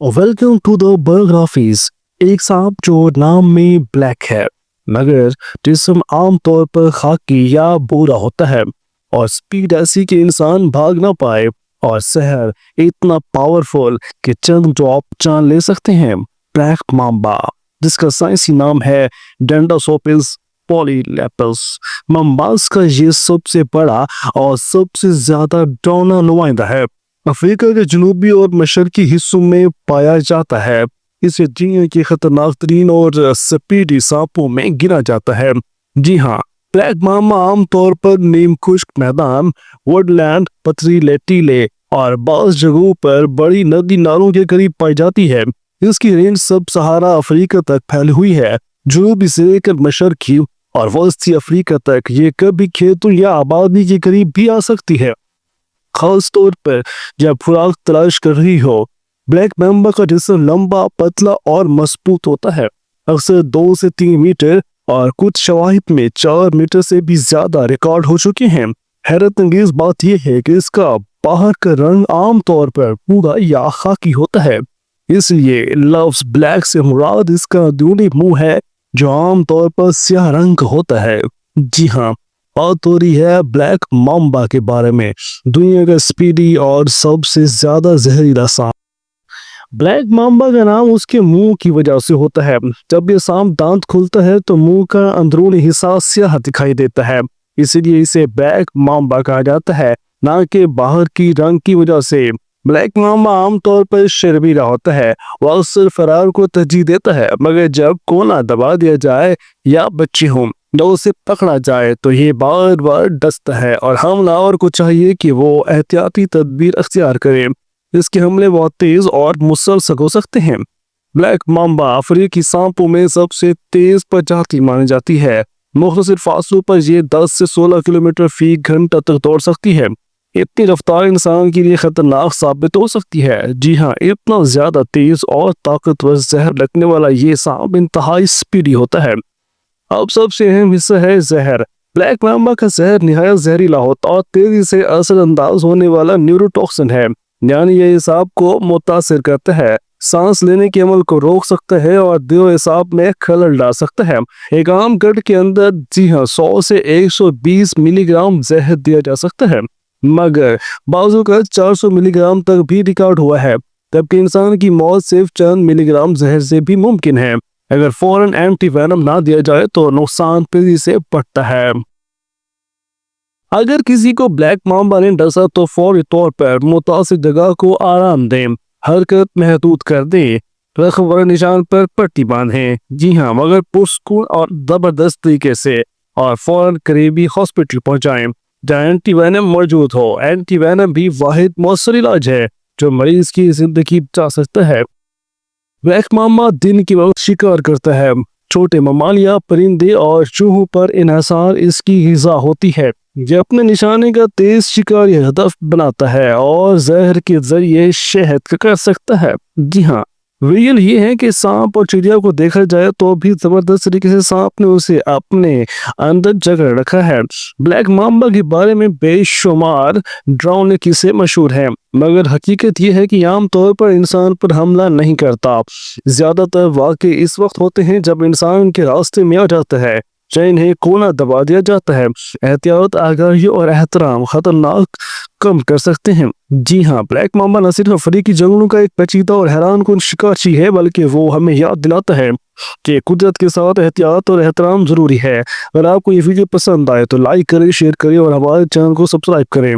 Welcome to the biographies. एक सांप जो नाम में ब्लैक है मगर जिस्म आमतौर पर खाकी या भूरा होता है, और स्पीड ऐसी कि इंसान भाग ना पाए, और शहर इतना पावरफुल कि चंद ड्रॉप जान ले सकते हैं। ब्लैक माम्बा, जिसका साइंसी नाम है डेंडोसोपिस पॉलीलेपस, मम्बास का ये सबसे बड़ा और सबसे ज्यादा डरावना नुमाइंदा है। अफ्रीका के जनूबी और मशरकी हिस्सों में पाया जाता है। इसे दुनिया के खतरनाक तरीन और स्पीडी सांपों में गिना जाता है। जी हाँ, ब्लैक मामा आमतौर पर नीम खुश्क मैदान, वुडलैंड, पथरीले टीले और बाज़ जगहों पर बड़ी नदी नालों के करीब पाई जाती है। इसकी रेंज सब सहारा अफ्रीका तक फैली हुई है। जनूबी से लेकर मशरकी और वस्ती अफ्रीका तक ये कभी खेतों या आबादी के करीब भी आ सकती है, खास तौर पर जब खुराक तलाश कर रही हो। ब्लैक मैम्बा का जिस्म लंबा, पतला और मजबूत होता है, अक्सर 2 से 3 मीटर और कुछ शवाहिद में 4 मीटर से भी ज्यादा रिकॉर्ड हो चुके हैं। हैरत अंगेज बात यह है कि इसका बाहर का रंग आमतौर पर भूरा या खाकी होता है, इसलिए लफ्ज ब्लैक से मुराद इसका अंदरूनी मुंह है जो आमतौर पर स्याह रंग का होता है। जी हाँ, बात हो रही है ब्लैक माम्बा के बारे में, दुनिया का स्पीडी और सबसे ज्यादा जहरीला सांप। ब्लैक माम्बा का नाम उसके मुंह की वजह से होता है। जब ये सांप दांत खुलता है तो मुंह का अंदरूनी हिस्सा स्याह दिखाई देता है, इसलिए इसे ब्लैक माम्बा कहा जाता है, ना कि बाहर की रंग की वजह से। ब्लैक माम्बा आमतौर पर शर्मीला होता है, वह अक्सर फरार को तरजीह देता है, मगर जब कोना दबा दिया जाए या बच्चे हों या उसे पकड़ा जाए तो ये बार बार डसता है और हमलावर को चाहिए कि वो एहतियाती तदबीर अख्तियार करे। इसके हमले बहुत तेज और मुसलसल हो सकते हैं। ब्लैक माम्बा अफ्रीकी सांपों में सबसे तेज प्रजाति मानी जाती है। मुख्तलिफ फासलों पर यह 10 से 16 किलोमीटर फी घंटा तक दौड़ सकती है। इतनी रफ्तार इंसान के लिए खतरनाक साबित हो सकती है। जी हाँ, इतना ज्यादा तेज और ताकतवर जहर लगने वाला ये सांप इंतहाई स्पीडी होता है। अब सबसे अहम हिस्सा है जहर। ब्लैक माम्बा का जहर निहायत जहरीला होता और तेजी से असरअंदाज होने वाला न्यूरोटॉक्सिन है, यानी ये हिसाब को मुतासिर करता है, सांस लेने के अमल को रोक सकता है और दिलो हिसाब में खलल डाल सकता है। एक आम गट के अंदर जी हाँ 100 से 120 मिलीग्राम जहर दिया जा सकता है, मगर बाजू का 400 मिलीग्राम तक भी रिकॉर्ड हुआ है, जबकि इंसान की मौत सिर्फ चंद मिलीग्राम जहर से भी मुमकिन है। अगर फौरन एंटी वेनम ना दिया जाए तो नुकसान तेजी से बढ़ता है। अगर किसी को ब्लैक माम्बा ने डसा तो फौरी तौर पर मुतासिर जगह को आराम दें, हरकत महदूद कर दें, रखवर निशान पर पट्टी बांधें। जी हाँ, मगर पुरस्कून और जबरदस्त तरीके से, और फौरन करीबी हॉस्पिटल पहुंचाएं जहाँ एंटी वेनम मौजूद हो। एंटी वेनम भी वाहिद मौसर इलाज है जो मरीज की जिंदगी बचा सकता है। ब्लैक माम्बा दिन के वक्त शिकार करता है। छोटे ममालिया, परिंदे और चूहों पर इन्हिसार इसकी ग़िज़ा होती है। ये अपने निशाने का तेज शिकारी हदफ बनाता है और जहर के जरिए शहद कर सकता है। जी हाँ, रियल ये है कि सांप और चिड़िया को देखा जाए तो भी जबरदस्त तरीके से सांप ने उसे अपने अंदर जकड़ रखा है। ब्लैक माम्बा के बारे में बेशुमार डरावने किस्से मशहूर हैं, मगर हकीकत यह है कि आमतौर पर इंसान पर हमला नहीं करता। ज्यादातर वाक़े इस वक्त होते हैं जब इंसान के रास्ते में आ जाता है, चाहे इन्हें कोना दबा दिया जाता है। एहतियात, आगाही और एहतराम खतरनाक कम कर सकते हैं। जी हाँ, ब्लैक माम्बा न सिर्फ अफ्रीकी जंगलों का एक पेचीदा और हैरानकुन शिकारी है, बल्कि वो हमें याद दिलाता है कि कुदरत के साथ एहतियात और एहतराम जरूरी है। अगर आपको ये वीडियो पसंद आए तो लाइक करें, शेयर करें और हमारे चैनल को सब्सक्राइब करें।